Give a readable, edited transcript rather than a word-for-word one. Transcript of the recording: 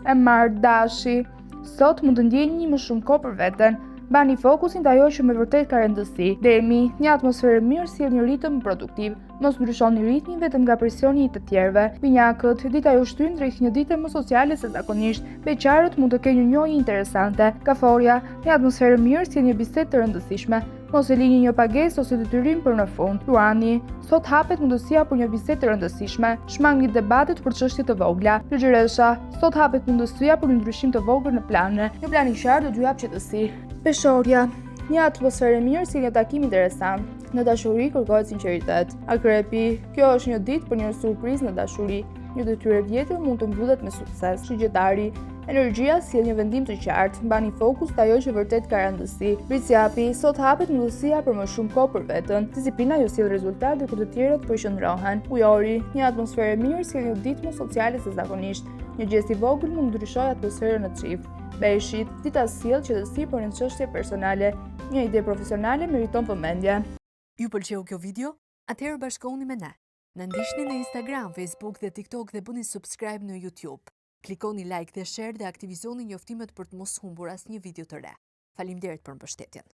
Emar Dashi. Sot mund të ndjeni më shumë kohë për veten. Bani fokusin te ajo që me vërtet ka rëndësi. Demi, një atmosferë mirë sjell një ritëm produktiv. Mos ndryshoni ritmin vetëm nga presioni i të tjerëve. Binjakët, dita ju shtyn drejt një dite më sociale se zakonisht. Beqarët mund të kenë një njohje interesante. Kaforja, një atmosferë mirë sjell një bisedë të rëndësishme. Mos e lini një pagesë ose detyrim për në fund. Ruani, sot hapet mundësia për një bisedë të rëndësishme. Shmangi debatet për çështje të vogla. Përgjëresha, sot hapet mundësia për një ndryshim të vogël në plane. Një plan i qartë do t'ju jap qetësi. Peshorja, një atmosferë mirë si një takim interesant. Në dashuri kërkohet sinqeritet. Akrepi, kjo është një ditë për një surprizë në dashuri. Një detyrë e vjetër mund të mbyllet me sukses. Shigjetari, energjia sjell një vendim të qartë. Mbani fokus te ajo që vërtet ka rëndësi. Ricjapi, sot hapet mundësia për më shumë kohë për veten. Disiplina ju sjell rezultate kur të tjerët po qëndrohen. Ujori, një atmosferë e mirë sjell një ditë më sociale se zakonisht. Një gest i vogël mund ndryshojë atmosferën në çift. Peshqit, dita sjell qetësi për një çështje personale. Një ide profesionale meriton vëmendje. Ju pëlqeu kjo video? Atëherë bashkohuni me ne. Na ndiqni në Instagram, Facebook dhe TikTok dhe bëni subscribe në YouTube. Klikoni like dhe share dhe aktivizoni njoftimet për të mos humbur asnjë video të re. Faleminderit për mbështetjen.